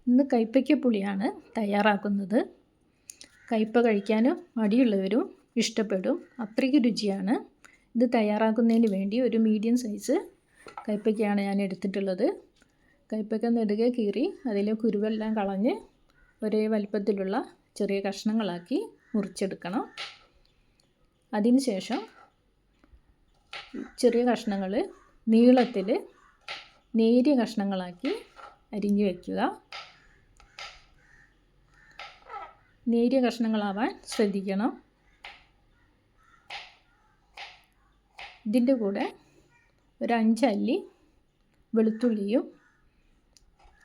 ഇന്ന് കൈപ്പയ്ക്ക പുളിയാണ് തയ്യാറാക്കുന്നത്. കയ്പ്പ കഴിക്കാനും മടിയുള്ളവരും ഇഷ്ടപ്പെടും. അത്രയ്ക്ക് രുചിയാണ്. ഇത് തയ്യാറാക്കുന്നതിന് വേണ്ടി ഒരു മീഡിയം സൈസ് കയ്പ്പയ്ക്കയാണ് ഞാൻ എടുത്തിട്ടുള്ളത്. കയ്പ്പയ്ക്ക നെടുകെ കീറി അതിലെ കുരുവെല്ലാം കളഞ്ഞ് ഒരേ വലിപ്പത്തിലുള്ള ചെറിയ കഷ്ണങ്ങളാക്കി മുറിച്ചെടുക്കണം. അതിനുശേഷം ചെറിയ കഷ്ണങ്ങൾ നീളത്തിൽ നേരിയ കഷ്ണങ്ങളാക്കി അരിഞ്ഞു വയ്ക്കുക. നേരിയ കഷ്ണങ്ങളാവാൻ ശ്രദ്ധിക്കണം. ഇതിൻ്റെ കൂടെ ഒരു 5 അല്ലി വെളുത്തുള്ളിയും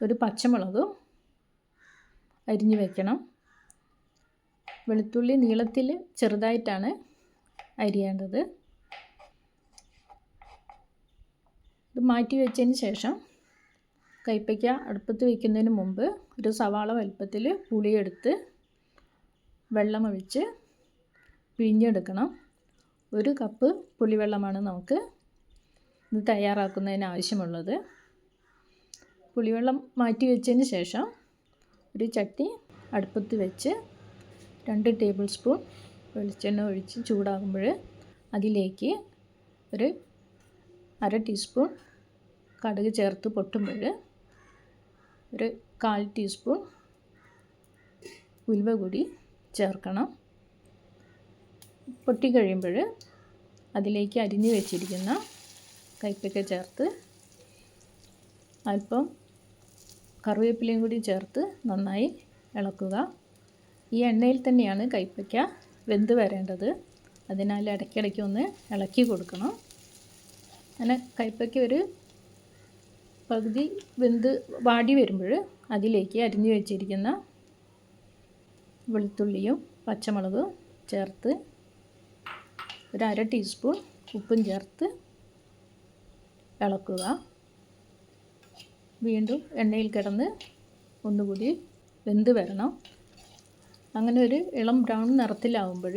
ഒരു പച്ചമുളകും അരിഞ്ഞു വയ്ക്കണം. വെളുത്തുള്ളി നീളത്തിൽ ചെറുതായിട്ടാണ് അരിയേണ്ടത്. ഇത് മാറ്റി വെച്ചതിന് ശേഷം കയ്പ്പയ്ക്ക അടുപ്പത്ത് വയ്ക്കുന്നതിന് മുമ്പ് ഒരു സവാള വലുപ്പത്തിൽ പുളിയെടുത്ത് വെള്ളമൊഴിച്ച് പിഴിഞ്ഞെടുക്കണം. 1 കപ്പ് പുളിവെള്ളമാണ് നമുക്ക് ഇത് തയ്യാറാക്കുന്നതിന് ആവശ്യമുള്ളത്. പുളിവെള്ളം മാറ്റി വെച്ചതിന് ശേഷം ഒരു ചട്ടി അടുപ്പത്ത് വെച്ച് 2 ടേബിൾ സ്പൂൺ വെളിച്ചെണ്ണ ഒഴിച്ച് ചൂടാകുമ്പോൾ അതിലേക്ക് ഒരു 1/2 ടീസ്പൂൺ കടുക് ചേർത്ത് പൊട്ടുമ്പോൾ ഒരു 1/4 ടീസ്പൂൺ ഉലുവ കൂടി ചേർക്കണം. പൊട്ടിക്കഴിയുമ്പോൾ അതിലേക്ക് അരിഞ്ഞു വെച്ചിരിക്കുന്ന കയ്പ്പയ്ക്ക ചേർത്ത് അല്പം കറിവേപ്പിലയും കൂടി ചേർത്ത് നന്നായി ഇളക്കുക. ഈ എണ്ണയിൽ തന്നെയാണ് കയ്പ്പയ്ക്ക വെന്ത് വരേണ്ടത്. അതിനാൽ ഇടയ്ക്കിടയ്ക്ക് ഒന്ന് ഇളക്കി കൊടുക്കണം. അങ്ങനെ കയ്പ്പയ്ക്ക ഒരു പകുതി വെന്ത് വാടി വരുമ്പോൾ അതിലേക്ക് അരിഞ്ഞു വെച്ചിരിക്കുന്ന വെളുത്തുള്ളിയും പച്ചമുളകും ചേർത്ത് ഒരു 1/2 ടീസ്പൂൺ ഉപ്പും ചേർത്ത് ഇളക്കുക. വീണ്ടും എണ്ണയിൽ കിടന്ന് ഒന്നുകൂടി വെന്ത് വരണം. അങ്ങനെ ഒരു ഇളം ബ്രൗൺ നിറത്തിലാവുമ്പോൾ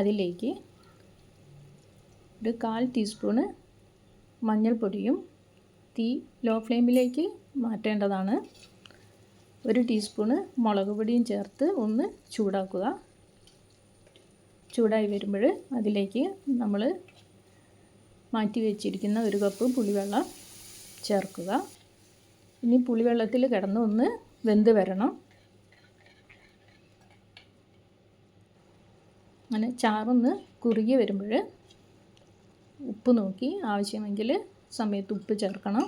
അതിലേക്ക് ഒരു 1/4 ടീസ്പൂണ് മഞ്ഞൾപ്പൊടിയും തീ ലോ ഫ്ലെയിമിലേക്ക് മാറ്റേണ്ടതാണ്. 1 ടീസ്പൂണ് മുളക് പൊടിയും ചേർത്ത് ഒന്ന് ചൂടാക്കുക. ചൂടായി വരുമ്പോൾ അതിലേക്ക് നമ്മൾ മാറ്റി വെച്ചിരിക്കുന്ന 1 കപ്പ് പുളിവെള്ളം ചേർക്കുക. ഇനി പുളിവെള്ളത്തിൽ കിടന്ന് ഒന്ന് വെന്ത് വരണം. അങ്ങനെ ചാറൊന്ന് കുറുകി വരുമ്പോൾ ഉപ്പ് നോക്കി ആവശ്യമെങ്കിൽ സമയത്ത് ഉപ്പ് ചേർക്കണം.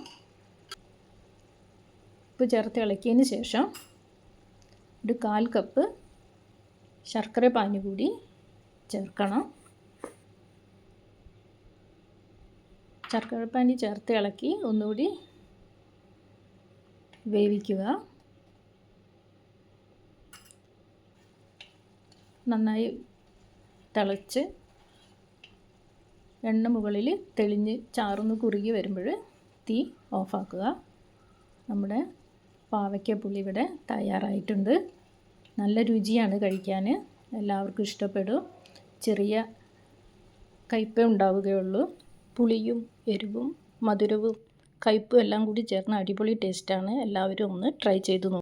ഉപ്പ് ചേർത്ത് ഇളക്കിയതിന് ശേഷം ഒരു 1/4 കപ്പ് ശർക്കര പാനി കൂടി ചേർക്കണം. ശർക്കര പാനി ചേർത്ത് ഇളക്കി ഒന്നുകൂടി വേവിക്കുക. നന്നായി തിളച്ച് എണ്ണ മുകളിൽ തെളിഞ്ഞ് ചാറൊന്ന് കുറുകി വരുമ്പോൾ തീ ഓഫാക്കുക. നമ്മുടെ പാവയ്ക്ക പുളി ഇവിടെ തയ്യാറായിട്ടുണ്ട്. നല്ല രുചിയാണ് കഴിക്കാൻ. എല്ലാവർക്കും ഇഷ്ടപ്പെടും. ചെറിയ കയ്പ ഉണ്ടാവുകയുള്ളൂ. പുളിയും എരിവും മധുരവും കയ്പും എല്ലാം കൂടി ചേർന്ന അടിപൊളി ടേസ്റ്റാണ്. എല്ലാവരും ഒന്ന് ട്രൈ ചെയ്ത് നോക്കുക.